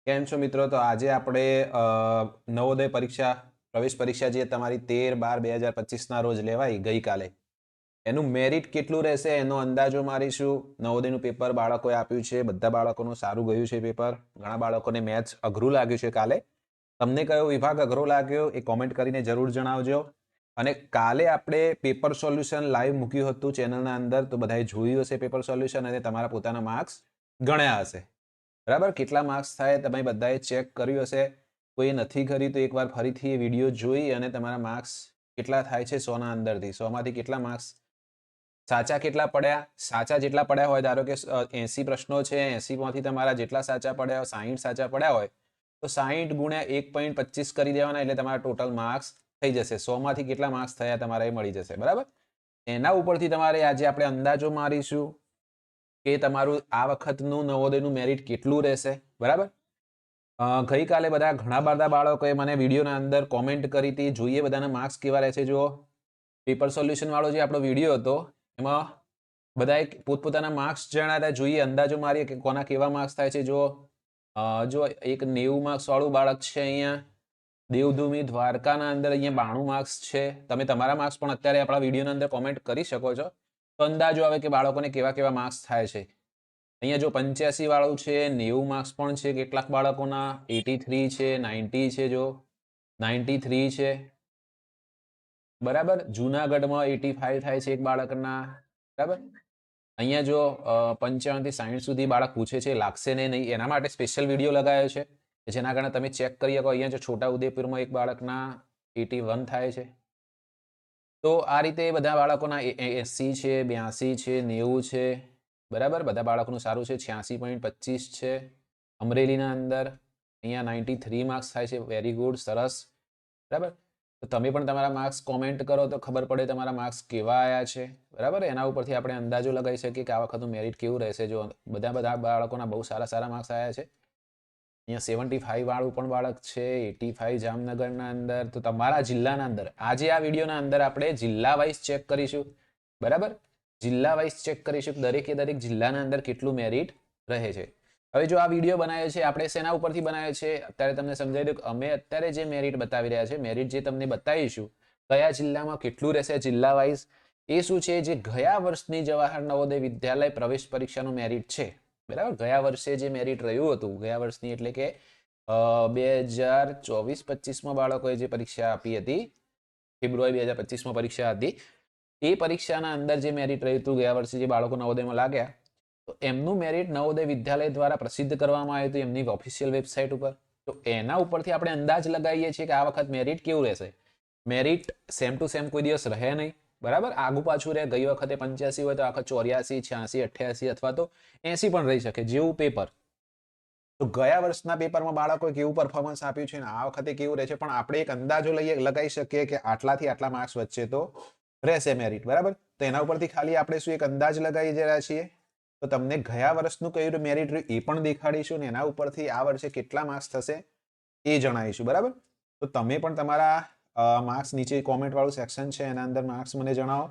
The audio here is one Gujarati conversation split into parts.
કેમ છો મિત્રો? તો આજે આપણે નવોદય પરીક્ષા પ્રવેશ પરીક્ષા જે તમારી 13/12/2025ના રોજ લેવાઈ ગઈકાલે એનું મેરિટ કેટલું રહેશે એનો અંદાજો મારીશું. નવોદયનું પેપર બાળકોએ આપ્યું છે, બધા બાળકોનું સારું ગયું છે પેપર. ઘણા બાળકોને મેથ્સ અઘરું લાગ્યું છે કાલે. તમને કયો વિભાગ અઘરો લાગ્યો એ કોમેન્ટ કરીને જરૂર જણાવજો. અને કાલે આપણે પેપર સોલ્યુશન લાઈવ મૂક્યું હતું ચેનલના અંદર, તો બધાએ જોયું હશે પેપર સોલ્યુશન અને તમારા પોતાના માર્ક્સ ગણ્યા હશે. બરાબર, કેટલા માર્ક્સ થાય તમે બધાએ ચેક કર્યું હશે. કોઈ નથી કર્યું તો એકવાર ફરીથી એ વિડીયો જોઈ અને તમારા માર્ક્સ કેટલા થાય છે 100ના અંદરથી 100માંથી કેટલા માર્ક્સ સાચા કેટલા પડ્યા. સાચા જેટલા પડ્યા હોય, ધારો કે 80 પ્રશ્નો છે, 80માંથી તમારા જેટલા સાચા પડ્યા હોય, 60 સાચા પડ્યા હોય તો 60 ગુણ્યા 1.25 કરી દેવાના, એટલે તમારા ટોટલ માર્ક્સ થઈ જશે. 100માંથી કેટલા માર્ક્સ થયા તમારે મળી જશે. બરાબર, એના ઉપરથી તમારે આજે આપણે અંદાજો મારીશું કે તમારું આ વખતનું નવોદયનું મેરિટ કેટલું રહેશે. બરાબર, ગઈકાલે ઘણા બધા બાળકોએ મને વિડીયોના અંદર કોમેન્ટ કરી હતી, જોઈએ બધાના માર્ક્સ કેવા રહેશે. જો પેપર સોલ્યુશન વાળો જે આપણો વિડીયો હતો એમાં બધાએ પોતપોતાના માર્ક્સ જણાવ્યા હતા. જોઈએ અંદાજો મારીએ કે કોના કેવા માર્ક્સ થાય છે. જો એક 90 માર્ક્સ વાળું બાળક છે અહીંયા દેવભૂમિ દ્વારકાના અંદર, અહીંયા 92 માર્ક્સ છે. તમે તમારા માર્ક્સ પણ અત્યારે આપણા વિડીયોના અંદર કોમેન્ટ કરી શકો છો, તો અંદાજો આવે કે બાળકોને કેવા કેવા માર્ક્સ થાય છે. અહીંયા જો 85 વાળું છે, 90 માર્ક્સ પણ છે કેટલાક બાળકોના, 83 છે, 90 છે, જો 93 છે. બરાબર, જુનાગઢમાં 85 થાય છે એક બાળકના. બરાબર, અહીંયા જો 55 થી 60 સુધી બાળક પૂછે છે, લાગશે ને નહીં એના માટે સ્પેશિયલ વિડીયો લગાવ્યો છે જેના કારણે તમે ચેક કરી શકો. અહીંયા જો છોટા ઉદેપુરમાં એક બાળકના 81 થાય છે. તો આ રીતે બધા બાળકોના 80 છે, 82 છે, 90 છે. બરાબર, બધા બાળકોનું સારું છે. 86.25 છે અમરેલીના અંદર. અહીંયા 93 માર્ક્સ થાય છે. વેરી ગુડ, સરસ. બરાબર, તો તમે પણ તમારા માર્ક્સ કોમેન્ટ કરો તો ખબર પડે તમારા માર્ક્સ કેવા આવ્યા છે. બરાબર, એના ઉપરથી આપણે અંદાજો લગાવી શકીએ કે આ વખતનું મેરિટ કેવું રહેશે. જો બધા બાળકોના બહુ સારા માર્ક્સ આવ્યા છે. અહીંયા 75 વાળું પણ બાળક છે, 85 જામનગરના અંદર. તો તમારા જિલ્લાના અંદર આજે આ વિડીયોના અંદર આપણે જિલ્લા વાઇઝ ચેક કરીશું. બરાબર, જિલ્લા વાઇઝ ચેક કરીશું દરેકે દરેક જિલ્લાના અંદર કેટલું મેરિટ રહે છે. હવે જો આ વિડીયો બનાવ્યો છે આપણે શેના ઉપરથી બનાવ્યો છે અત્યારે તમને સમજાવી દઉં. અમે અત્યારે જે મેરિટ બતાવી રહ્યા છે, મેરિટ જે તમને બતાવીશું કયા જિલ્લામાં કેટલું રહેશે જિલ્લા વાઇઝ, એ શું છે જે ગયા વર્ષની જવાહર નવોદય વિદ્યાલય પ્રવેશ પરીક્ષાનું મેરિટ છે. બરાબર, ગયા વર્ષે જે મેરિટ રહ્યું હતું, ગયા વર્ષની એટલે કે 2024-25માં બાળકોએ જે પરીક્ષા આપી હતી, ફેબ્રુઆરી 2025માં પરીક્ષા હતી, એ પરીક્ષાના અંદર જે મેરિટ રહ્યું હતું ગયા વર્ષે જે બાળકો નવોદયમાં લાગ્યા, તો એમનું મેરિટ નવોદય વિદ્યાલય દ્વારા પ્રસિદ્ધ કરવામાં આવ્યું હતું એમની ઓફિશિયલ વેબસાઇટ ઉપર. તો એના ઉપરથી આપણે અંદાજ લગાવીએ છીએ કે આ વખત મેરિટ કેવું રહેશે. મેરિટ સેમ ટુ સેમ કોઈ દિવસ રહે નહીં. બરાબર, આગુ પાછું રહે. ગઈ વખતે 85 હોય તો આ વખત 84, 86, 88 અથવા તો 80 પણ રહી શકે, જેવું પેપર. તો ગયા વર્ષના પેપરમાં બાળકોએ કેવું પરફોર્મન્સ આપ્યું છે અને આ વખતે કેવું રહે છે, પણ આપણે એક અંદાજો લગાવી શકીએ કે આટલાથી આટલા માર્ક્સ વચ્ચે તો રહેશે મેરિટ. બરાબર, તો એના ઉપરથી ખાલી આપણે શું એક અંદાજ લગાવી રહ્યા છીએ. તો તમને ગયા વર્ષનું કયું મેરિટ રહ્યું એ પણ દેખાડીશું ને એના ઉપરથી આ વર્ષે કેટલા માર્ક્સ થશે એ જણાવીશું. બરાબર, તો તમે પણ તમારા માર્ક્સ નીચે કોમેન્ટ વાળું સેક્શન છે એના અંદર માર્ક્સ મને જણાવો.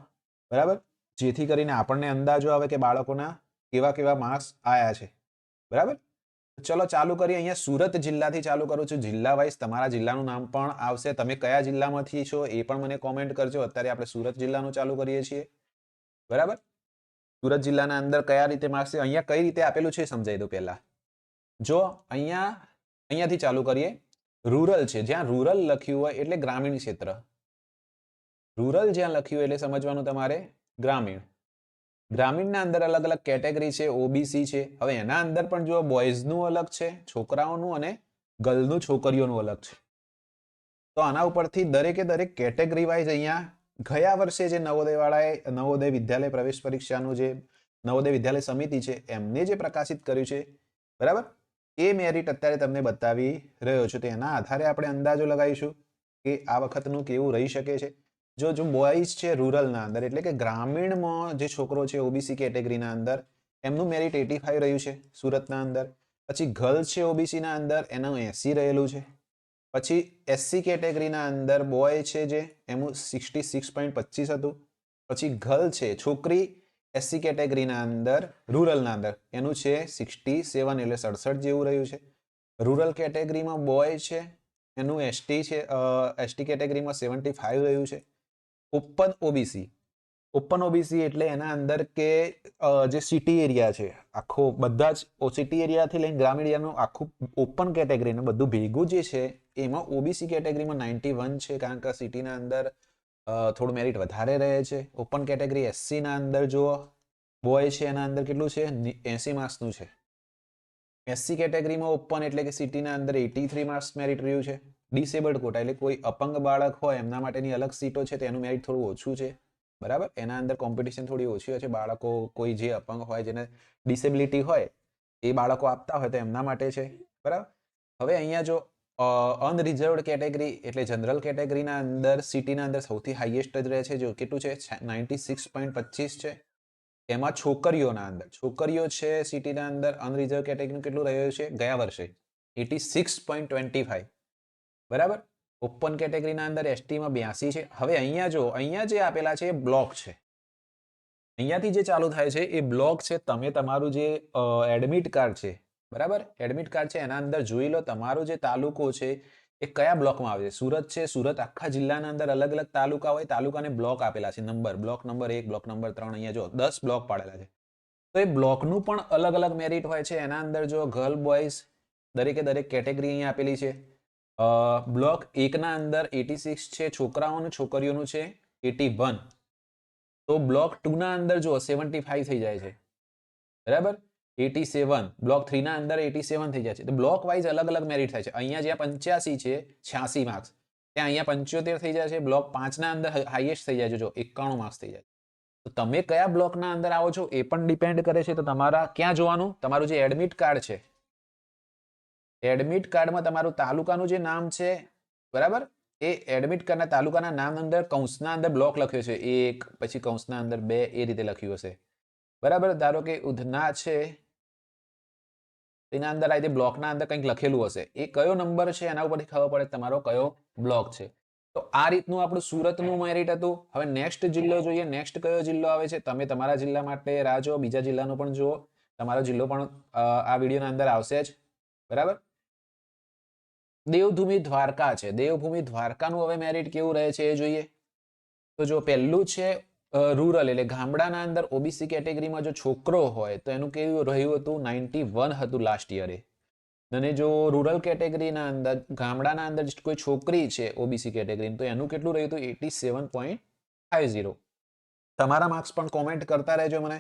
બરાબર, જેથી કરીને આપણને અંદાજો આવે કે બાળકોના કેવા કેવા માર્ક્સ આવ્યા છે. બરાબર, ચલો ચાલુ કરીએ. અહીંયા સુરત જિલ્લાથી ચાલુ કરું છું. જિલ્લા વાઇઝ તમારા જિલ્લાનું નામ પણ આવશે. તમે કયા જિલ્લામાંથી છો એ પણ મને કોમેન્ટ કરજો. અત્યારે આપણે સુરત જિલ્લાનું ચાલુ કરીએ છીએ. બરાબર, સુરત જિલ્લાના અંદર કયા રીતે માર્ક્સ છે, અહીંયા કઈ રીતે આપેલું છે સમજાવી દો પહેલા. જો અહીંયાથી ચાલુ કરીએ. રૂરલ છે, જ્યાં રૂરલ લખ્યું હોય એટલે ગ્રામીણ ક્ષેત્ર. રૂરલ જ્યાં લખ્યું હોય એટલે સમજવાનું તમારે ગ્રામીણ. ગ્રામીણના અંદર અલગ અલગ કેટેગરી છે, ઓબીસી છે. હવે એના અંદર પણ જો બોયઝનું અલગ છે, છોકરાઓનું, અને ગર્લનું છોકરીઓનું અલગ છે. તો આના ઉપરથી દરેકે દરેક કેટેગરી વાઇઝ અહીંયા ગયા વર્ષે જે નવોદય વિદ્યાલય પ્રવેશ પરીક્ષાનું જે નવોદય વિદ્યાલય સમિતિ છે એમને જે પ્રકાશિત કર્યું છે, બરાબર, એ મેરિટ અત્યારે તમને બતાવી રહ્યો છું. તો એના આધારે આપણે અંદાજો લગાવીશું કે આ વખતનું કેવું રહી શકે છે. જો બોયઝ છે રૂરલના અંદર એટલે કે ગ્રામીણમાં જે છોકરો છે ઓબીસી કેટેગરીના અંદર, એમનું મેરિટ 85 રહ્યું છે સુરતના અંદર. પછી ગર્લ્સ છે ઓબીસીના અંદર એનું 80 રહેલું છે. પછી એસસી કેટેગરીના અંદર બોય છે જે એનું 66.25 હતું. પછી ગર્લ છે છોકરી એસસી કેટેગરીના અંદર રૂરલના અંદર એનું છે 67 એટલે 67 જેવું રહ્યું છે. રૂરલ કેટેગરીમાં બોય છે એનું એસટી છે, એસટી કેટેગરીમાં 75 રહ્યું છે. ઓપન ઓબીસી, ઓપન ઓબીસી એટલે એના અંદર કે જે સિટી એરિયા છે આખો, બધા જ સિટી એરિયાથી લઈને ગ્રામીણ એરિયાનું આખું ઓપન કેટેગરીનું બધું ભેગું જે છે એમાં ઓબીસી કેટેગરીમાં 91 છે, કારણ કે સિટીના અંદર થોડું મેરિટ વધારે રહે છે. ઓપન કેટેગરી એસસીના અંદર જો બોય છે એના અંદર કેટલું છે, 80 માર્ક્સનું છે. એસસી કેટેગરીમાં ઓપન એટલે કે સિટીના અંદર 83 માર્ક્સ મેરિટ રહ્યું છે. ડિસેબલ્ડ કોટા એટલે કોઈ અપંગ બાળક હોય એમના માટેની અલગ સીટો છે તેનું મેરિટ થોડું ઓછું છે, બરાબર. એના અંદર કોમ્પિટિશન થોડી ઓછી હોય છે. બાળકો કોઈ જે અપંગ હોય, જેને ડિસેબિલિટી હોય એ બાળકો આપતા હોય તો એમના માટે છે, બરાબર. હવે અહીંયા જો અનરિઝર્વડ કેટેગરી એટલે જનરલ કેટેગરીના અંદર સિટીના અંદર સૌથી હાઈએસ્ટ જ રહે છે, જો કેટલું છે 96.25 છે. એમાં છોકરીઓના અંદર, છોકરીઓ છે સિટીના અંદર અનરિઝર્વ કેટેગરીનું કેટલું રહ્યું છે ગયા વર્ષે 86.25, બરાબર. ઓપન કેટેગરીના અંદર એસટીમાં 82 છે. હવે અહીંયા જો, અહીંયા જે આપેલા છે એ બ્લોક છે. અહીંયાથી જે ચાલુ થાય છે એ બ્લોક છે. તમે તમારું જે એડમિટ કાર્ડ છે, બરાબર, એડમિટ કાર્ડ છે એના અંદર જોઈ લો તમારો જે તાલુકો છે એ કયા બ્લોકમાં આવે છે. સુરત છે, સુરત આખા જિલ્લાના અંદર અલગ અલગ તાલુકા હોય, તાલુકાને બ્લોક આપેલા છે, number, block number 1, block number 3, અહીંયા જો 10 બ્લોક પાડેલા છે. તો એ બ્લોકનું પણ અલગ અલગ મેરિટ હોય છે. એના અંદર જો ગર્લ બોયઝ દરેકે દરેક કેટેગરી અહીંયા આપેલી છે. બ્લોક 1ના અંદર 86 છે છોકરાઓનું, છોકરીઓનું છે 81. તો બ્લોક 2ના અંદર જો 75 થઈ જાય છે, બરાબર, 87. બ્લોક 3ના અંદર 87 થઈ જાય છે. તો બ્લોક વાઇઝ અલગ અલગ મેરિટ થાય છે. અહીંયા જ્યાં 85 છે 86 માર્ક્સ, ત્યાં અહીંયા 75 થઈ જાય છે. બ્લોક 5ના અંદર હાઈએસ્ટ થઈ જાય છે, જો 91 માર્ક્સ થઈ જાય. તો તમે કયા બ્લોકના અંદર આવો છો એ પણ ડિપેન્ડ કરે છે. તો તમારા ક્યાં જોવાનું, તમારું જે એડમિટ કાર્ડ છે, એડમિટ કાર્ડમાં તમારું તાલુકાનું જે નામ છે, બરાબર, એ એડમિટ કાર્ડના તાલુકાના નામ અંદર કૌંસના અંદર બ્લોક લખ્યો છે 1, પછી કૌંસના અંદર 2, એ રીતે લખ્યું હશે, બરાબર. ધારો કે ઉધના છે, તેના અંદર આ રીતે બ્લોકના અંદર કંઈક લખેલું હશે, એ કયો નંબર છે એના ઉપરથી ખબર પડે તમારો કયો બ્લોક છે. તો આ રીતનું આપણું સુરતનું મેરિટ હતું. હવે નેક્સ્ટ જિલ્લો જોઈએ. નેક્સ્ટ કયો જિલ્લો આવે છે, તમે તમારા જિલ્લા માટે રાહ જો, બીજા જિલ્લાનો પણ જુઓ. તમારો જિલ્લો પણ આ વિડીયોના અંદર આવશે જ, બરાબર. દેવભૂમિ દ્વારકા છે. દેવભૂમિ દ્વારકાનું હવે મેરિટ કેવું રહે છે એ જોઈએ. તો જો પહેલું છે રૂરલ એટલે ગામડાના અંદર ઓબીસી કેટેગરીમાં જો છોકરો હોય તો એનું કેવું રહ્યું હતું, 91 હતું લાસ્ટ યરે. અને જો રૂરલ કેટેગરીના અંદર ગામડાના અંદર કોઈ છોકરી છે ઓબીસી કેટેગરી, તો એનું કેટલું રહ્યું હતું 87.50. તમારા માર્ક્સ પણ કોમેન્ટ કરતા રહેજો મને.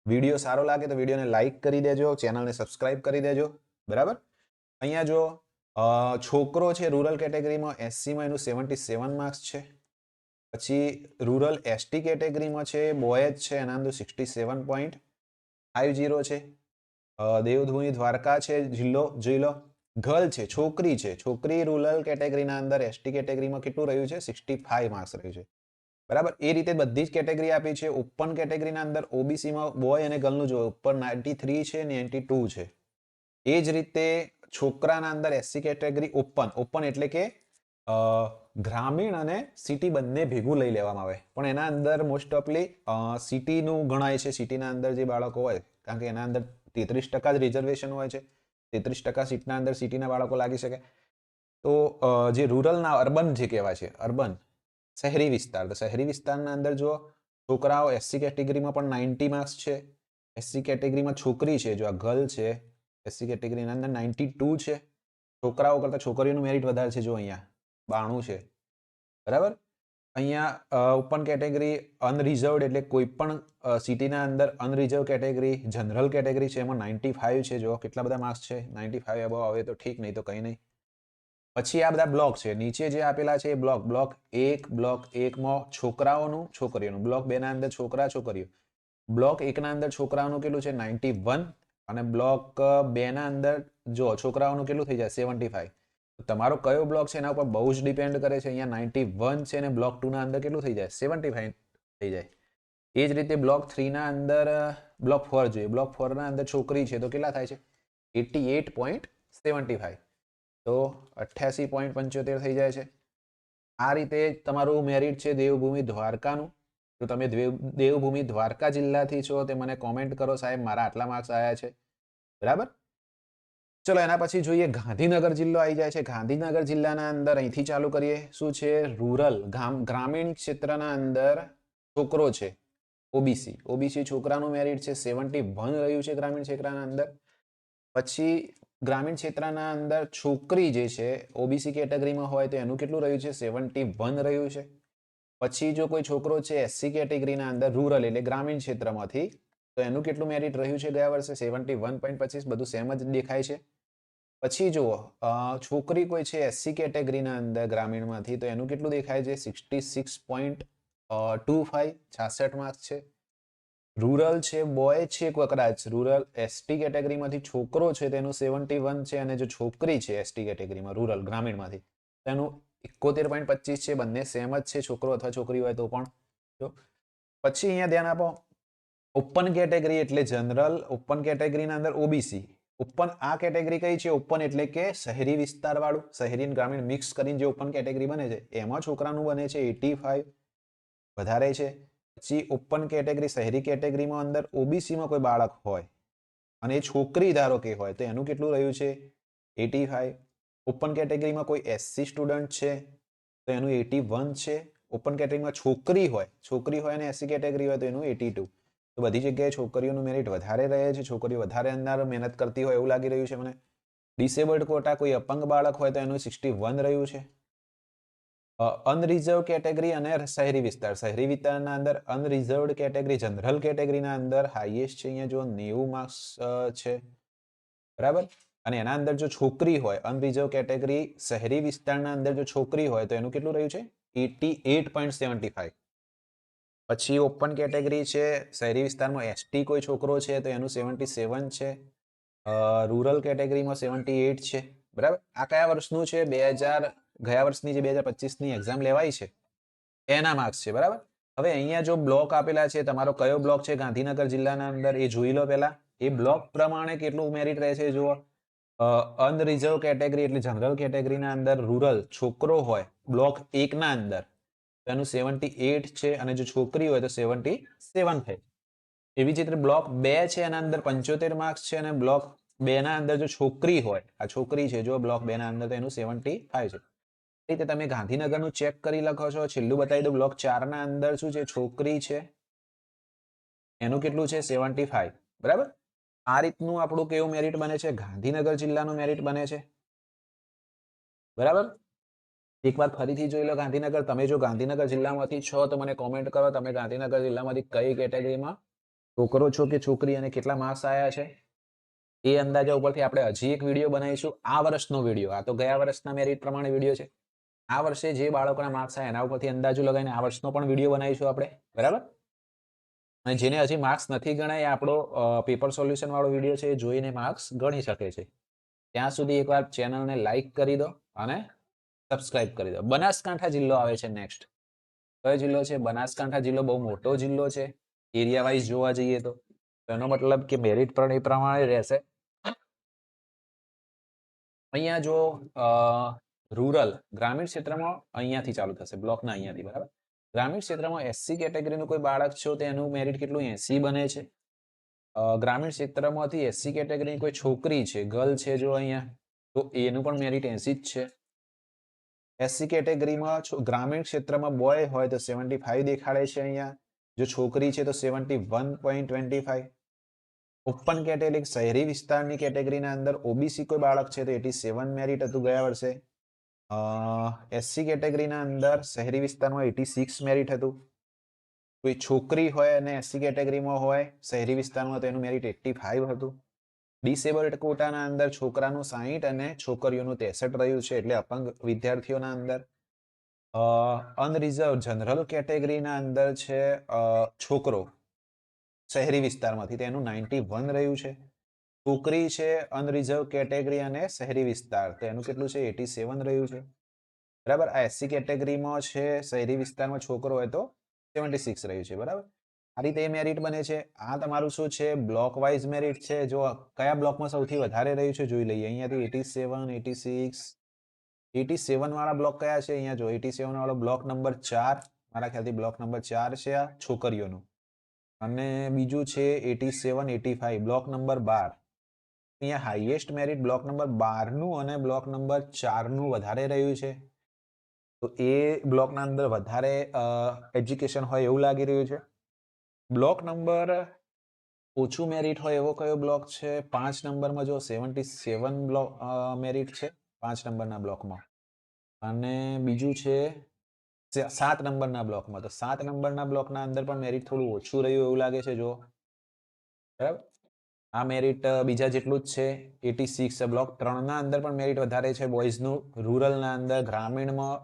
વિડીયો સારો લાગે તો વિડીયોને લાઈક કરી દેજો, ચેનલને સબસ્ક્રાઇબ કરી દેજો, બરાબર. અહીંયા જો છોકરો છે રૂરલ કેટેગરીમાં એસસીમાં એનું 77 માર્ક્સ છે. પછી રૂરલ એસટી કેટેગરીમાં છે બોય જ છે, એના અંદર 67.50 છે. દેવભૂમિ દ્વારકા છે જિલ્લો, જોઈ લો. ગર્લ છે, છોકરી છે, છોકરી રૂરલ કેટેગરીના અંદર એસટી કેટેગરીમાં કેટલું રહ્યું છે 65 માર્ક્સ રહ્યું છે, બરાબર. એ રીતે બધી જ કેટેગરી આપી છે. ઓપન કેટેગરીના અંદર ઓબીસીમાં બોય અને ગર્લનું જો ઉપર 93 છે, 92 છે. એ જ રીતે છોકરાના અંદર એસસી કેટેગરી ઓપન, ઓપન એટલે કે ગ્રામીણ અને સિટી બંને ભેગું લઈ લેવામાં આવે, પણ એના અંદર મોસ્ટ ઓફલી સિટીનું ગણાય છે. સિટીના અંદર જે બાળકો હોય, કારણ કે એના અંદર 33% જ રિઝર્વેશન હોય છે, 33% સીટના અંદર સિટીના બાળકો લાગી શકે. તો જે રૂરલના અર્બન જે કહેવાય છે, અર્બન શહેરી વિસ્તાર, તો શહેરી વિસ્તારના અંદર જો છોકરાઓ એસસી કેટેગરીમાં પણ 90 માર્ક્સ છે. એસસી કેટેગરીમાં છોકરી છે, જો આ ગર્લ છે, એસસી કેટેગરીના અંદર 92 છે. છોકરાઓ કરતાં છોકરીઓનું મેરિટ વધારે છે, જો અહીંયા 92 છે, બરાબર. અહીંયા ઓપન કેટેગરી અનરિઝર્વડ એટલે કોઈ પણ સિટીના અંદર અનરિઝર્વ કેટેગરી જનરલ કેટેગરી છે, એમાં 95 છે. જો કેટલા બધા માર્ક્સ છે, 95 અબવ આવે તો ઠીક, નહીં તો કંઈ નહીં. પછી આ બધા બ્લોક છે નીચે જે આપેલા છે એ બ્લોક, બ્લોક 1, બ્લોક 1માં છોકરાઓનું, છોકરીઓનું. બ્લોક 2ના અંદર છોકરા છોકરીઓ. બ્લોક 1ના અંદર છોકરાઓનું કેટલું છે 91, અને બ્લોક 2ના અંદર જો છોકરાઓનું કેટલું થઈ જાય 75. તમારો કયો બ્લોક છે એના ઉપર બહુ જ ડિપેન્ડ કરે છે. અહીંયા 91 છે, અને બ્લોક 2ના અંદર કેટલું થઈ જાય 75 થઈ જાય. એ જ રીતે બ્લોક 3ના અંદર, બ્લોક 4 જોઈએ. બ્લોક 4ના અંદર છોકરી છે તો કેટલા થાય છે 88.75, તો 88.75 થઈ જાય છે. આ રીતે તમારું મેરિટ છે દેવભૂમિ દ્વારકાનું. તો તમે દેવભૂમિ દ્વારકા જિલ્લાથી છો તે મને કોમેન્ટ કરો, સાહેબ મારા આટલા માર્ક્સ આવ્યા છે, બરાબર. ચલો એના પછી જોઈએ ગાંધીનગર જિલ્લો આવી જાય છે. ગાંધીનગર જિલ્લાના અંદર અહીંથી ચાલુ કરીએ. શું છે? રૂરલ ગ્રામીણ ક્ષેત્રના અંદર છોકરો છે ઓબીસી છોકરાનું મેરિટ છે 71 રહ્યું છે ગ્રામીણ ક્ષેત્રના અંદર. પછી ગ્રામીણ ક્ષેત્રના અંદર છોકરી જે છે ઓબીસી કેટેગરીમાં હોય તો એનું કેટલું રહ્યું છે? 71 રહ્યું છે. પછી જો કોઈ છોકરો છે એસસી કેટેગરીના અંદર રૂરલ એટલે ગ્રામીણ ક્ષેત્રમાંથી તો એનું કેટલું મેરિટ રહ્યું છે ગયા વર્ષે? 71.25. બધું સેમ જ દેખાય છે. પછી જુઓ છોકરી કોઈ છે એસસી કેટેગરીના અંદર ગ્રામીણમાંથી તો એનું કેટલું દેખાય છે? 66.25. 66 માર્ક્સ છે. રૂરલ છે બોય છે કદાચ રૂરલ એસટી કેટેગરીમાંથી છોકરો છે તેનું 71 છે અને જો છોકરી છે એસટી કેટેગરીમાં રૂરલ ગ્રામીણમાંથી તેનું 71.25 છે. બંને સેમ જ છે છોકરો અથવા છોકરી હોય તો પણ. પછી અહીંયા ધ્યાન આપો ઓપન કેટેગરી એટલે જનરલ. ઓપન કેટેગરીના અંદર ઓબીસી. ઓપન આ કેટેગરી કઈ છે? ઓપન એટલે કે શહેરી વિસ્તાર વાળું શહેરી અને ગ્રામીણ મિક્સ કરીને જે ઓપન કેટેગરી બને છે એમાં છોકરાનું બને છે 85 વધારે છે. પછી ઓપન કેટેગરી શહેરી કેટેગરીમાં અંદર ઓબીસીમાં કોઈ બાળક હોય અને એ છોકરી ધારો કે હોય તો એનું કેટલું રહ્યું છે? 85. ઓપન કેટેગરીમાં કોઈ એસસી સ્ટુડન્ટ છે તો એનું 81 છે. ઓપન કેટેગરીમાં છોકરી હોય અને એસસી કેટેગરી હોય તો એનું 82. તો બધી જગ્યાએ છોકરીઓનું મેરિટ વધારે રહે છે. છોકરીઓ વધારે અંદર મહેનત કરતી હોય એવું લાગી રહ્યું છે મને. ડિસેબલ્ડ કોટા કોઈ અપંગ બાળક હોય તો એનું 61 રહ્યું છે. અનરિઝર્વ કેટેગરી અને શહેરી વિસ્તારના અંદર અનરિઝર્વડ કેટેગરી જનરલ કેટેગરીના અંદર હાઈએસ્ટ છે અહીંયા જો 90 માર્ક્સ છે બરાબર. અને એના અંદર જો છોકરી હોય અનરિઝર્વ કેટેગરી શહેરી વિસ્તારના અંદર જો છોકરી હોય તો એનું કેટલું રહ્યું છે? 88.75. પછી ઓપન કેટેગરી છે શહેરી વિસ્તારમાં એસટી કોઈ છોકરો છે તો એનું 77 છે. રૂરલ કેટેગરીમાં 78 છે બરાબર. આ કયા વર્ષનું છે? ગયા વર્ષની જે 2025ની એક્ઝામ લેવાઈ છે એના માર્ક્સ છે બરાબર. હવે અહીંયા જો બ્લોક આપેલા છે તમારો કયો બ્લોક છે ગાંધીનગર જિલ્લાના અંદર એ જોઈ લો પહેલા. એ બ્લોક પ્રમાણે કેટલું મેરિટ રહે છે જુઓ. અનરિઝર્વ કેટેગરી એટલે જનરલ કેટેગરીના અંદર રૂરલ છોકરો હોય બ્લોક 1 ના અંદર એનું 78 છે અને જો છોકરી હોય તો 77 થાય. એવી જ રીતે બ્લોક 2 છે એના અંદર 75 માર્ક્સ છે અને બ્લોક 2 ના અંદર જો છોકરી હોય આ છોકરી છે જો બ્લોક 2 ના અંદર તો એનું 75 છે. રીતે તમે ગાંધીનગરનું ચેક કરી લખો છો. છેલ્લું બતાવી દો બ્લોક 4 ના અંદર શું છે? છોકરી છે એનું કેટલું છે? 75 બરાબર. આ રીતનું આપણું કેવું મેરિટ બને છે? ગાંધીનગર જિલ્લાનું મેરિટ બને છે બરાબર. એકવાર ફરીથી જોઈ લો ગાંધીનગર. તમે જો ગાંધીનગર જિલ્લામાંથી છો તો મને કોમેન્ટ કરો તમે ગાંધીનગર જિલ્લામાંથી કઈ કેટેગરીમાં છોકરો છો કે છોકરી અને કેટલા માર્ક્સ આવ્યા છે એ અંદાજા ઉપરથી આપણે હજી એક વિડીયો બનાવીશું. આ વર્ષનો વિડીયો, આ તો ગયા વર્ષના મેરિટ પ્રમાણે વિડીયો છે. આ વર્ષે જે બાળકોના માર્ક્સ આવ્યા એના ઉપરથી અંદાજો લગાવીને આ વર્ષનો પણ વિડીયો બનાવીશું આપણે બરાબર. અને જેને હજી માર્ક્સ નથી ગણાય આપણો પેપર સોલ્યુશન વાળો વિડીયો છે એ જોઈને માર્ક્સ ગણી શકે છે. ત્યાં સુધી એકવાર ચેનલને લાઈક કરી દો અને સબસ્ક્રાઇબ કરી દો. બનાસકાંઠા જિલ્લો આવે છે નેક્સ્ટ. કયો જિલ્લો છે? બનાસકાંઠા જિલ્લો બહુ મોટો જિલ્લો છે એરિયા વાઇઝ જોવા જઈએ તો. એનો મતલબ કે મેરિટ પણ એ પ્રમાણે રહેશે. અહીંયા જો રૂરલ ગ્રામીણ ક્ષેત્રમાં અહીંયાથી ચાલુ થશે બ્લોકના અહીંયાથી બરાબર. ગ્રામીણ ક્ષેત્રમાં એસસી કેટેગરીનું કોઈ બાળક છે તો એનું મેરિટ કેટલું? 80 બને છે. ગ્રામીણ ક્ષેત્રમાંથી એસસી કેટેગરીની કોઈ છોકરી છે ગર્લ છે જો અહીંયા તો એનું પણ મેરિટ 80 જ છે. એસસી કેટેગરીમાં ગ્રામીણ ક્ષેત્રમાં બોય હોય તો 75 દેખાડે છે અહીંયા. જો છોકરી છે તો 71.25. ઓપન કેટેગરી શહેરી વિસ્તારની કેટેગરીના અંદર ઓબીસી કોઈ બાળક છે તો 87 મેરિટ હતું ગયા વર્ષે. એસસી કેટેગરીના અંદર શહેરી વિસ્તારમાં 86 મેરિટ હતું. કોઈ છોકરી હોય અને એસસી કેટેગરીમાં હોય શહેરી વિસ્તારમાં તો એનું મેરિટ 85 હતું. ડિસેબલ્ડ કોટાના અંદર છોકરાનું 60 અને છોકરીઓનું 63 રહ્યું છે એટલે અપંગ વિદ્યાર્થીઓના અંદર. અનરિઝર્વ જનરલ કેટેગરીના અંદર છે છોકરો શહેરી વિસ્તારમાંથી તેનું 91 રહ્યું છે. છોકરી છે અનરિઝર્વ કેટેગરી અને શહેરી વિસ્તાર તો એનું કેટલું છે? 87 રહ્યું છે બરાબર. આ એસસી કેટેગરીમાં છે શહેરી વિસ્તારમાં છોકરો હોય તો 76 રહ્યું છે બરાબર. આ રીતે મેરિટ બને છે. આ તમારું શું છે? બ્લોક વાઇઝ મેરિટ છે. જો કયા બ્લોકમાં સૌથી વધારે રહ્યું છે જોઈ લઈએ. અહીંયાથી 87, 86, 87 વાળા બ્લોક કયા છે? અહીંયા જો 87 વાળો બ્લોક નંબર 4 મારા ખ્યાલથી બ્લોક નંબર 4 છે આ છોકરીઓનું. અને બીજું છે 87, 85 બ્લોક નંબર 12 અહીંયા હાઈએસ્ટ મેરિટ બ્લોક નંબર 12નું અને બ્લોક નંબર 4નું વધારે રહ્યું છે. તો એ બ્લોકના અંદર વધારે એજ્યુકેશન હોય એવું લાગી રહ્યું છે. બ્લોક નંબર ઓછું મેરિટ હોય એવો કયો બ્લોક છે? 5 નંબરમાં જો 77 બ્લોક મેરિટ છે 5 નંબરના બ્લોકમાં, અને બીજું છે 7 નંબરના બ્લોકમાં. તો 7 નંબરના બ્લોકના અંદર પણ મેરિટ થોડું ઓછું રહ્યું એવું લાગે છે. જો બરાબર, આ મેરિટ બીજા જેટલું જ છે. 86 બ્લોક 3ના અંદર પણ મેરિટ વધારે છે બોયઝનું. રૂરલના અંદર ગ્રામીણમાં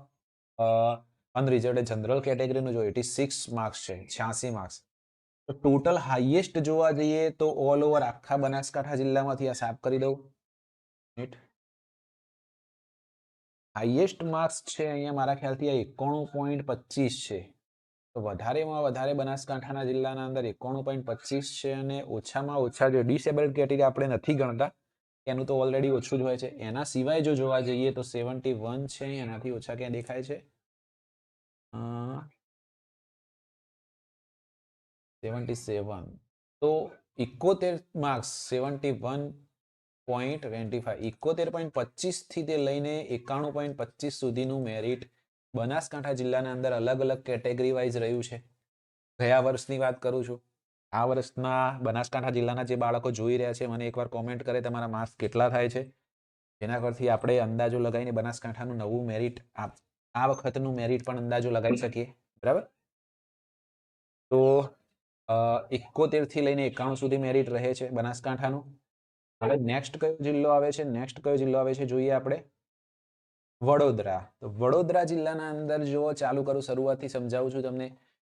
અનરિઝર્વડ જનરલ કેટેગરીનું જો 86 માર્ક્સ છે, 86 માર્ક્સ. તો ટોટલ હાઈએસ્ટ જોવા જઈએ તો ઓલ ઓવર આખા બનાસકાંઠા જિલ્લામાંથી આ સાફ કરી દઉં. હાઈએસ્ટ માર્ક્સ છે અહીંયા મારા ખ્યાલથી આ 91.25 છે. તો વધારેમાં વધારે બનાસકાંઠાના જિલ્લાના અંદર 91.25 છે, અને ઓછામાં ઓછા જો ડિસેબલ્ડ કેટેગરી આપણે નથી ગણતા, એનું તો ઓલરેડી ઓછું જ હોય છે. એના સિવાય જો જોવા જઈએ તો 71 છે. એનાથી ઓછા ક્યાં દેખાય છે? 77. તો 71 માર્ક્સ 71.25 71.25 થી તે લઈને 91.25 સુધીનું મેરિટ બનાસકાંઠા જિલ્લાના અંદર અલગ અલગ કેટેગરી વાઇઝ રહ્યું છે. ગયા વર્ષની વાત કરું છું. આ વર્ષના બનાસકાંઠા જિલ્લાના જે બાળકો જોઈ રહ્યા છે, મને એકવાર કોમેન્ટ કરે તમારા માર્ક્સ કેટલા થાય છે, જેના પરથી આપણે અંદાજો લગાવીને બનાસકાંઠાનું નવું મેરિટ આ વખતનું મેરિટ પણ અંદાજો લગાવી શકીએ. બરાબર, તો 71 થી લઈને 91 સુધી મેરિટ રહે છે બનાસકાંઠાનું. હવે નેક્સ્ટ કયો જિલ્લો આવે છે? નેક્સ્ટ કયો જિલ્લો આવે છે જોઈએ આપણે, વડોદરા. તો વડોદરા જિલ્લાના અંદર જો ચાલુ કરું, શરૂઆતથી સમજાવું છું તમને.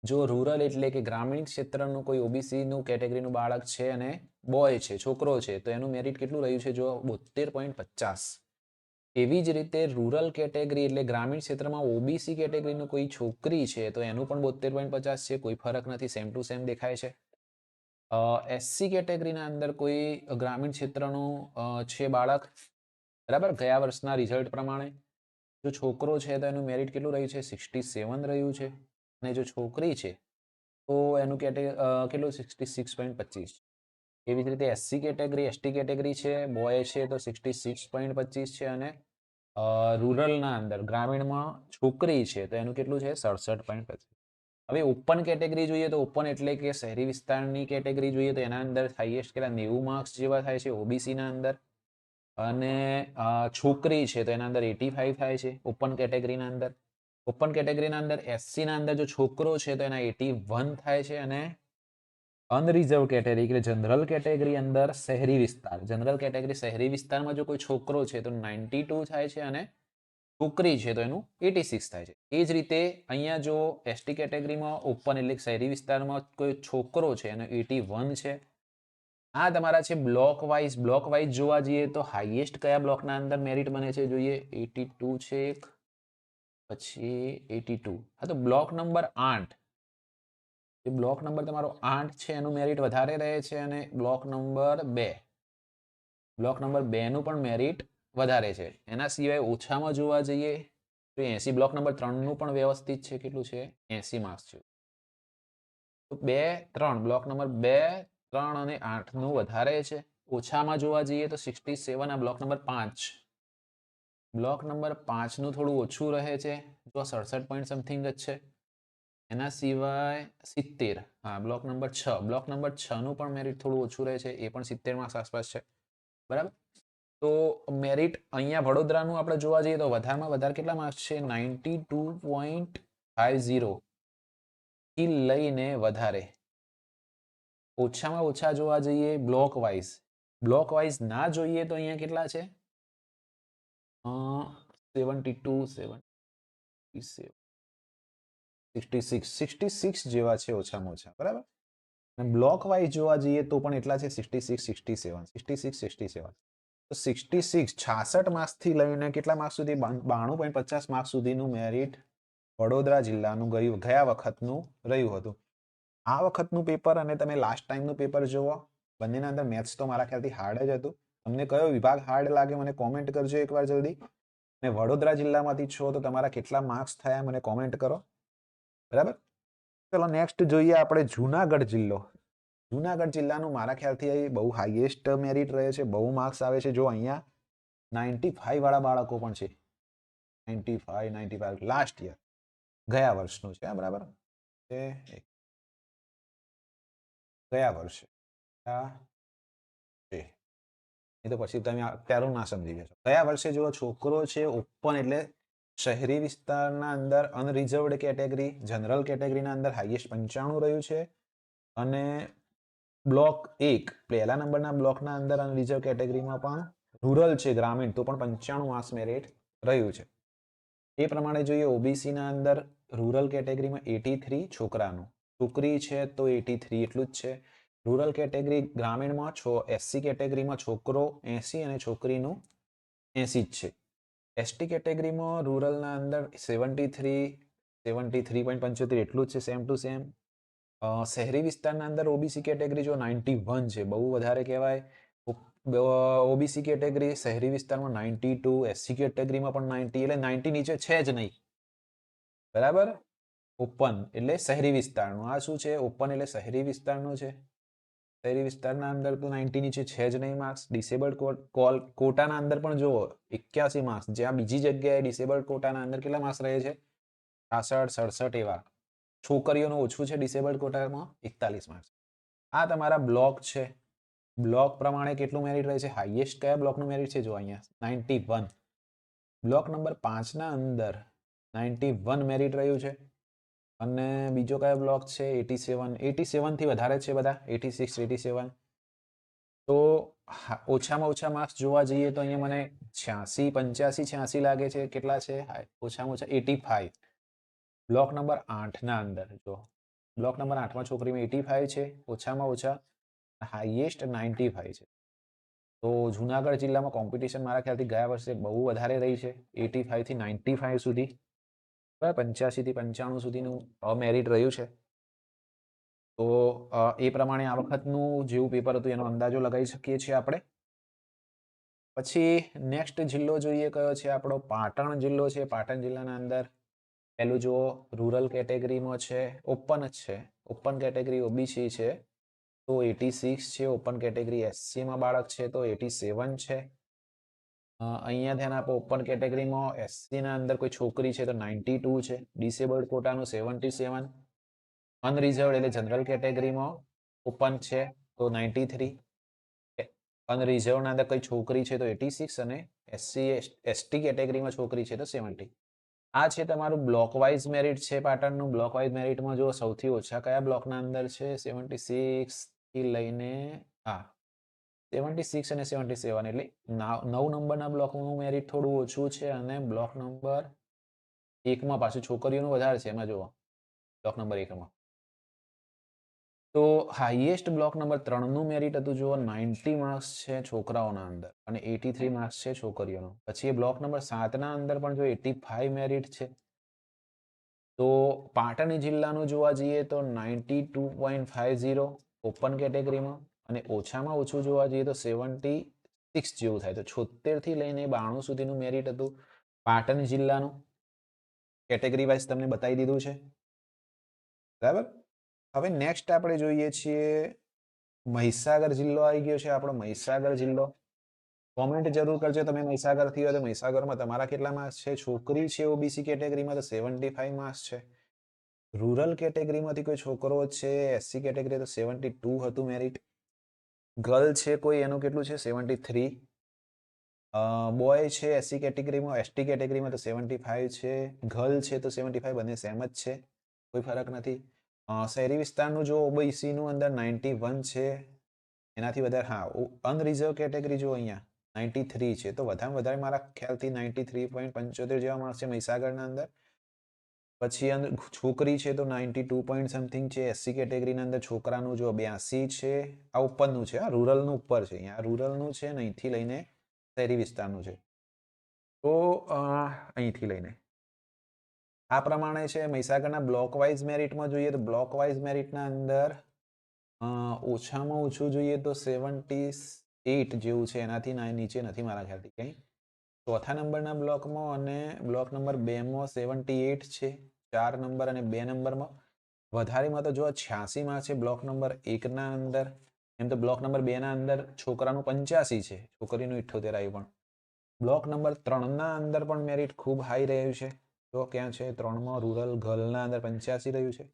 જો રૂરલ એટલે કે ગ્રામીણ ક્ષેત્રનું કોઈ ઓબીસીનું કેટેગરીનું બાળક છે અને બોય છે, છોકરો છે, તો એનું મેરિટ કેટલું રહ્યું છે? જો 72.50. એવી જ રીતે રૂરલ કેટેગરી એટલે ગ્રામીણ ક્ષેત્રમાં ઓબીસી કેટેગરીનું કોઈ છોકરી છે તો એનું પણ 72.50 છે. કોઈ ફરક નથી, સેમ ટુ સેમ દેખાય છે. એસસી કેટેગરીના અંદર કોઈ ગ્રામીણ ક્ષેત્રનું છે બાળક, બરાબર, ગયા વર્ષના રિઝલ્ટ પ્રમાણે જો છોકરો છે તો એનું મેરિટ કેટલું રહ્યું છે? 67 રહ્યું છે. અને જો છોકરી છે તો એનું કેટલું? 66.25. એવી જ રીતે એસસી કેટેગરી, એસટી કેટેગરી છે, બોય છે તો 66.25 છે, અને રૂરલના અંદર ગ્રામીણમાં છોકરી છે તો એનું કેટલું છે? 67.25. હવે ઓપન કેટેગરી જોઈએ તો ઓપન એટલે કે શહેરી વિસ્તારની કેટેગરી જોઈએ તો એના અંદર હાઈએસ્ટ કેટલા? 90 માર્ક્સ જેવા થાય છે ઓબીસીના અંદર, અને છોકરી છે તો એના અંદર 85 થાય છે ઓપન કેટેગરીના અંદર. ઓપન કેટેગરીના અંદર એસસીના અંદર જો છોકરો છે તો એના 81 થાય છે, અને અનરિઝર્વ કેટેગરી એટલે જનરલ કેટેગરી અંદર શહેરી વિસ્તાર, જનરલ કેટેગરી શહેરી વિસ્તારમાં જો કોઈ છોકરો છે તો 92 થાય છે, અને છોકરી છે તો એનું 86 થાય છે. એ જ રીતે અહીંયા જો એસટી કેટેગરીમાં ઓપન એટલે શહેરી વિસ્તારમાં કોઈ છોકરો છે એનો 81 છે. આ તમારા છે બ્લોક વાઇઝ. બ્લોક વાઇઝ જોવા જઈએ તો હાઈએસ્ટ કયા બ્લોકના અંદર મેરિટ બને છે જોઈએ, 82 છે, પછી 82. હા, તો બ્લોક નંબર 8, જે બ્લોક નંબર તમારો 8 છે એનું મેરિટ વધારે રહે છે, અને બ્લોક નંબર 2, બ્લોક નંબર 2 નું પણ મેરિટ વધારે છે. એના સિવાય ઓછામાં જોવા જઈએ તો 80. બ્લોક નંબર 3 નું પણ વ્યવસ્થિત છે, કેટલું છે? 80 માર્ક્સ છે. તો 2, 3 બ્લોક નંબર 2, 3 અને 8 નું વધારે છે. ઓછામાં જોવા જઈએ તો 67. આ બ્લોક નંબર 5, બ્લોક નંબર 5 નું થોડું ઓછું રહે છે, જો 67 પોઈન્ટ સમથિંગ જ છે. એના સિવાય 70, હા, બ્લોક નંબર 6, બ્લોક નંબર 6 નું પણ મેરિટ થોડું ઓછું રહે છે, એ પણ 70 માર્ક્સ આસપાસ છે. બરાબર, તો મેરિટ અહીંયા વડોદરાનું આપણે જોવા જઈએ તો વધારેમાં વધારે કેટલા માર્ક્સ છે? 92.50 થી લઈને વધારે. ઓછામાં ઓછા જોવા જઈએ બ્લોક વાઇઝ, બ્લોક વાઇઝ ના જોઈએ તો અહીંયા કેટલા છે? 72, 77, 66 જેવા છે ઓછામાં ઓછા. બરાબર, અને બ્લોક વાઇઝ જોવા જઈએ તો પણ એટલા છે, 66, 67, 66, 67. તો 66, 66 માર્ક્સથી લઈને કેટલા માર્ક્સ સુધી? 92.50 માર્ક્સ સુધીનું મેરિટ વડોદરા જિલ્લાનું ગયા વખતનું રહ્યું હતું. આ વખતનું પેપર અને તમે લાસ્ટ ટાઈમનું પેપર જુઓ, બંનેના અંદર મેથ્સ તો મારા ખ્યાલથી હાર્ડ જ હતું. તમને કયો વિભાગ હાર્ડ લાગે મને કોમેન્ટ કરજો એકવાર જલ્દી. અને વડોદરા જિલ્લામાંથી છો તો તમારા કેટલા માર્ક્સ થયા મને કોમેન્ટ કરો. બરાબર, ચલો નેક્સ્ટ જોઈએ આપણે જુનાગઢ જિલ્લો. જુનાગઢ જિલ્લાનું મારા ખ્યાલથી બહુ હાઈએસ્ટ મેરિટ રહે છે, બહુ માર્ક્સ આવે છે. જો અહીંયા 95 વાળા બાળકો પણ છે, 95 લાસ્ટ યર ગયા વર્ષનું છે, બરાબર છે, ગયા વર્ષે એ તો પછી તમે અત્યારનું ના સમજી જશો. ગયા વર્ષે જો છોકરો છે ઓપન એટલે શહેરી વિસ્તારના અંદર અનરિઝર્વડ કેટેગરી, જનરલ કેટેગરીના અંદર હાઈએસ્ટ 95 રહ્યું છે અને બ્લોક 1 પહેલા નંબરના બ્લોકના અંદર અનરિઝર્વ કેટેગરીમાં પણ રૂરલ છે, ગ્રામીણ, તો પણ 95 માર્ક્સ મેરિટ રહ્યું છે. એ પ્રમાણે જોઈએ ઓબીસીના અંદર રૂરલ કેટેગરીમાં 83 છોકરાનું, છોકરી છે તો 83 એટલું જ છે. રૂરલ કેટેગરી ગ્રામીણમાં એસસી કેટેગરીમાં છોકરો 80 અને છોકરીનું 80 જ છે. એસટી કેટેગરીમાં રૂરલના અંદર 73.75 એટલું જ છે, સેમ ટુ સેમ. શહેરી વિસ્તારના અંદર ઓબીસી કેટેગરી જો 91 છે, બહુ વધારે કહેવાય. ઓબીસી કેટેગરી શહેરી વિસ્તારમાં 92, એસસી કેટેગરીમાં પણ 90, એટલે 90 નીચે છે જ નહીં, બરાબર. ઓપન એટલે શહેરી વિસ્તારનું, આ શું છે, ઓપન એટલે શહેરી વિસ્તારનું છે. શહેરી વિસ્તારના અંદર તો 90 નીચે છે જ નહીં માર્ક્સ. ડિસેબલ્ડ કોટાના અંદર પણ જુઓ 81 માર્ક્સ, જ્યાં બીજી જગ્યાએ ડિસેબલ્ડ કોટાના અંદર કેટલા માર્ક્સ રહે છે, 66, 67 એવા. છોકરીઓનું ઓછું છે ડિસેબલ્ડ કોટામાં 41 માર્ક્સ. આ તમારા બ્લોક છે. બ્લોક પ્રમાણે કેટલું મેરિટ રહે છે, હાઈએસ્ટ કયા બ્લોકનું મેરિટ છે જો અહીંયા 91. બ્લોક નંબર 5ના અંદર 91 મેરિટ રહ્યું છે અને બીજો કયો બ્લોક છે 87 થી વધારે છે બધા, 86, 87. તો ઓછામાં ઓછા માર્ક્સ જોવા જઈએ તો અહીંયા મને 86, 85, 86 લાગે છે. કેટલા છે ઓછામાં ઓછા 85. બ્લોક નંબર 8ના અંદર જો બ્લોક નંબર 8માં છોકરીમાં 85 છે ઓછામાં ઓછા, હાઈએસ્ટ 95 છે. તો જુનાગઢ જિલ્લામાં કોમ્પિટિશન મારા ખ્યાલથી ગયા વર્ષે બહુ વધારે રહી છે, 85 થી 95 સુધી, 85 થી 95 સુધીનું મેરિટ રહ્યું છે. તો એ પ્રમાણે આ વખતનું જેવું પેપર હતું એનો અંદાજો લગાવી શકીએ છીએ આપણે. પછી નેક્સ્ટ જિલ્લો જોઈએ કયો છે આપણો, પાટણ જિલ્લો છે. પાટણ જિલ્લાના અંદર પહેલું જુઓ રૂરલ કેટેગરીમાં છે, ઓપન જ છે, ઓપન કેટેગરી ઓબીસી છે તો 86 છે. ઓપન કેટેગરી એસસીમાં બાળક છે તો 87 છે. અહીંયા ધ્યાન આપો, ઓપન કેટેગરીમાં એસસીના અંદર કોઈ છોકરી છે તો 92 છે. ડિસેબલ્ડ કોટાનું 77. અનરિઝર્વડ એટલે જનરલ કેટેગરીમાં ઓપન છે તો 93. અનરિઝર્વડના અંદર કોઈ છોકરી છે તો 86 અને એસટી કેટેગરીમાં છોકરી છે તો 70. આ છે તમારું બ્લોક વાઇઝ મેરિટ છે પાટણનું. બ્લોક વાઇઝ મેરિટમાં જો સૌથી ઓછા કયા બ્લોકના અંદર છે, 76 થી લઈને 76 અને 77, એટલે 9 નંબરના બ્લોકનું મેરિટ થોડું ઓછું છે અને બ્લોક નંબર 1માં પાછું છોકરીઓનું વધારે છે. એમાં જુઓ બ્લોક નંબર 1માં તો હાઈએસ્ટ બ્લોક નંબર 3નું મેરિટ હતું જુઓ 90 માર્ક્સ છે છોકરાઓના અંદર અને 83 માર્ક્સ છે છોકરીઓનો. પછી એ બ્લોક નંબર 7ના અંદર પણ જો 85 મેરિટ છે. તો પાટણ જિલ્લાનું જોવા જઈએ તો 92.50 ઓપન કેટેગરીમાં અને ઓછામાં ઓછું જોવા જઈએ તો 76 જેવું થાય. તો 76 થી લઈને 92 સુધીનું મેરિટ હતું પાટણ જિલ્લાનું. કેટેગરી વાઇઝ તમને બતાવી દીધું છે, બરાબર. હવે નેક્સ્ટ આપણે જોઈએ છીએ મહીસાગર જિલ્લો આવી ગયો છે આપણો. મહીસાગર જિલ્લો કોમેન્ટ જરૂર કરજો તમે મહીસાગરથી હોય તો. મહીસાગરમાં તમારા કેટલા માર્ક્સ છે, છોકરી છે ઓબીસી કેટેગરીમાં તો 75 માર્ક્સ છે. રૂરલ કેટેગરીમાંથી કોઈ છોકરો છે એસસી કેટેગરી તો 72 હતું મેરિટ. ગર્લ છે કોઈ એનું કેટલું છે 73. બોય છે એસસી કેટેગરીમાં, એસટી કેટેગરીમાં તો 75 છે. ગર્લ છે તો 75, બંને સેમ જ છે, કોઈ ફરક નથી. શહેરી વિસ્તારનું જો ઓબીસીનું અંદર 91 છે, એનાથી વધારે અનરિઝર્વ કેટેગરી જો અહીંયા 93 છે તો વધારે વધારે મારા ખ્યાલથી 93.75 જેવા માર્ક્સ છે મહીસાગરના અંદર. પછી છોકરી છે તો 92 પોઈન્ટ સમથિંગ છે. એસસી કેટેગરીના અંદર છોકરાનું જો 82 છે. આ ઉપરનું છે, રૂરલનું ઉપર છે, અહીંયા રૂરલનું છે ને અહીંથી લઈને શહેરી વિસ્તારનું છે. તો અહીંથી લઈને આ પ્રમાણે છે. મહીસાગરના બ્લોક વાઇઝ મેરિટમાં જોઈએ તો બ્લોક વાઇઝ મેરિટના અંદર ઓછામાં ઓછું જોઈએ તો 78 જેવું છે, એનાથી નીચે નથી મારા ખ્યાલથી કંઈ. ચોથા નંબરના બ્લોકમાં અને બ્લોક નંબર 2માં 78 છે, 4 નંબર અને 2 નંબરમાં. વધારેમાં તો જો 86 માર્ક્સ છે બ્લોક નંબર 1 ના અંદર, એમ તો બ્લોક નંબર 2 ના અંદર છોકરાનું 85 છે, છોકરીનું 78 આવ્યું. પણ બ્લોક નંબર 3 ના અંદર પણ મેરિટ ખૂબ હાઈ રહ્યું છે. તો ક્યાં છે 3માં રૂરલ ગર્લના અંદર 85 રહ્યું છે.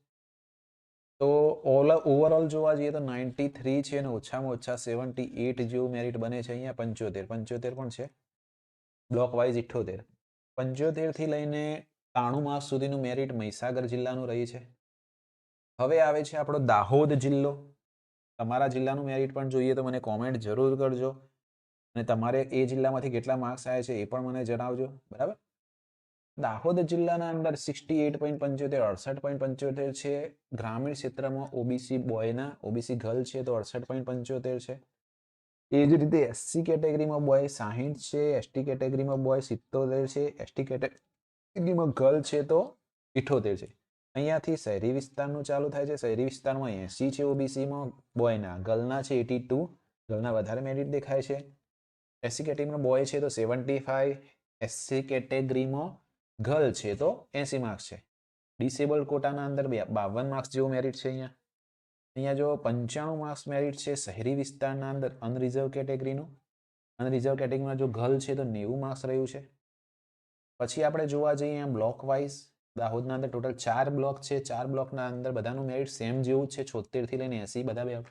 તો ઓવરઓલ જોવા જઈએ તો 93 છે અને ઓછામાં ઓછા 78 જેવું મેરિટ બને છે. અહીંયા 75 પણ છે, બ્લોક વાઇઝ 78. 75 થી લઈને 93 માર્ક્સ સુધીનું મેરિટ મહીસાગર જિલ્લાનું રહી છે. હવે આવે છે આપણો દાહોદ જિલ્લો. તમારા જિલ્લાનું મેરિટ પણ જોઈએ તો મને કોમેન્ટ જરૂર કરજો અને તમારે એ જિલ્લામાંથી કેટલા માર્ક્સ આવ્યા છે એ પણ મને જણાવજો. બરાબર. દાહોદ જિલ્લાના અંદર 68.75 68.75 છે. ગ્રામીણ ક્ષેત્રમાં ઓબીસી બોયના, ઓબીસી ગર્લ છે તો 68.75 છે. એ જ રીતે એસસી કેટેગરીમાં બોય 60 છે, એસટી કેટેગરીમાં બોય 77 છે, એસટી કેટેગરીમાં ગર્લ છે તો 78 છે. અહીંયાથી શહેરી વિસ્તારનું ચાલુ થાય છે. શહેરી વિસ્તારમાં 80 છે ઓબીસીમાં બોયના, ગર્લના છે 82, ગર્લના વધારે મેરિટ દેખાય છે. એસસી કેટેગરીમાં બોય છે તો 75, એસસી કેટેગરીમાં ગર્લ છે તો 80 માર્ક્સ છે. ડિસેબલ કોટાના અંદર 52 માર્ક્સ જેવું મેરિટ છે. અહીંયા જો 95 માર્ક્સ મેરિટ છે શહેરી વિસ્તારના અંદર અનરિઝર્વ કેટેગરીનું. અનરિઝર્વ કેટેગરીમાં જો ગર્લ છે તો 90 માર્ક્સ રહ્યું છે. પછી આપણે જોવા જઈએ અહીંયા બ્લોક વાઇઝ દાહોદના અંદર ટોટલ 4 બ્લોક છે. 4 બ્લોકના અંદર બધાનું મેરિટ સેમ જેવું છે, 76 થી લઈને 80 બધા.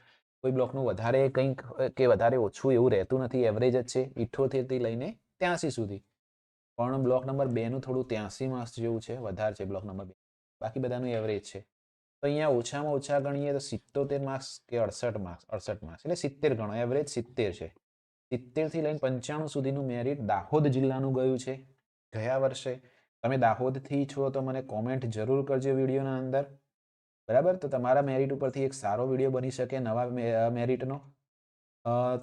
કોઈ બ્લોકનું વધારે કંઈક કે વધારે ઓછું એવું રહેતું નથી, એવરેજ જ છે 78 થી લઈને 83 સુધી. પણ બ્લોક નંબર 2 નું થોડું 83 માર્ક્સ જેવું છે, વધારે છે બ્લોક નંબર 2. બાકી બધાનું એવરેજ છે. તો અહીંયા ઓછામાં ઓછા ગણીએ તો 77 માર્ક્સ કે 68 માર્ક્સ, 68 માર્ક્સ એટલે 70 ગણો, એવરેજ 70 છે. 70 થી લઈને 95 સુધીનું મેરિટ દાહોદ જિલ્લાનું ગયું છે ગયા વર્ષે. તમે દાહોદથી છો તો મને કોમેન્ટ જરૂર કરજો વિડીયોના અંદર. બરાબર. તો તમારા મેરિટ ઉપરથી એક સારો વિડીયો બની શકે નવા મેરિટનો.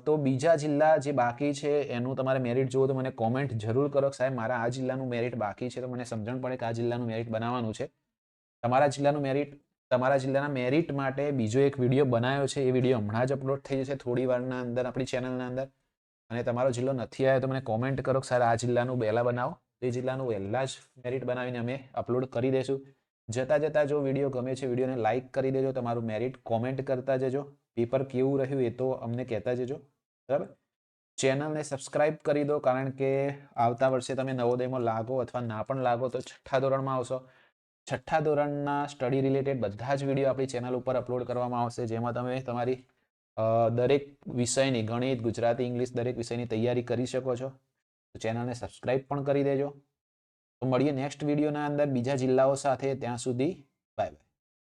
તો બીજા જિલ્લા જે બાકી છે એનું તમારે મેરિટ જુઓ તો મને કોમેન્ટ જરૂર કરો કે સાહેબ મારા આ જિલ્લાનું મેરિટ બાકી છે, તો મને સમજણ પડે કે આ જિલ્લાનું મેરિટ બનાવવાનું છે. તમારા જિલ્લાનું મેરિટ, તમારા જિલ્લાના મેરિટ માટે બીજો એક વિડીયો બનાવ્યો છે. એ વિડીયો હમણાં જ અપલોડ થઈ જશે થોડી વારના અંદર આપણી ચેનલના અંદર. અને તમારો જિલ્લો નથી આવ્યો તો મને કોમેન્ટ કરો કે સર આ જિલ્લાનું વહેલા બનાવો. તો એ જિલ્લાનું વહેલા જ મેરિટ બનાવીને અમે અપલોડ કરી દઈશું. જતાં જો વિડીયો ગમે છે વિડીયોને લાઇક કરી દેજો, તમારું મેરિટ કોમેન્ટ કરતા જજો. પેપર કેવું રહ્યું એ તો અમને કહેતા જજો. બરાબર. ચેનલને સબસ્ક્રાઇબ કરી દો, કારણ કે આવતા વર્ષે તમે નવોદયમાં લાગો અથવા ના પણ લાગો તો 6થા ધોરણમાં આવશો. 6થા ધોરણના સ્ટડી રિલેટેડ બધા જ વિડીયો આપણી ચેનલ ઉપર અપલોડ કરવામાં આવશે, જેમાં તમે તમારી દરેક વિષયની ગણિત, ગુજરાતી, ઇંગ્લિશ દરેક વિષયની તૈયારી કરી શકો છો. તો ચેનલને સબસ્ક્રાઇબ પણ કરી દેજો. તો મળીએ નેક્સ્ટ વિડીયોના અંદર બીજા જિલ્લાઓ સાથે. ત્યાં સુધી બાય બાય.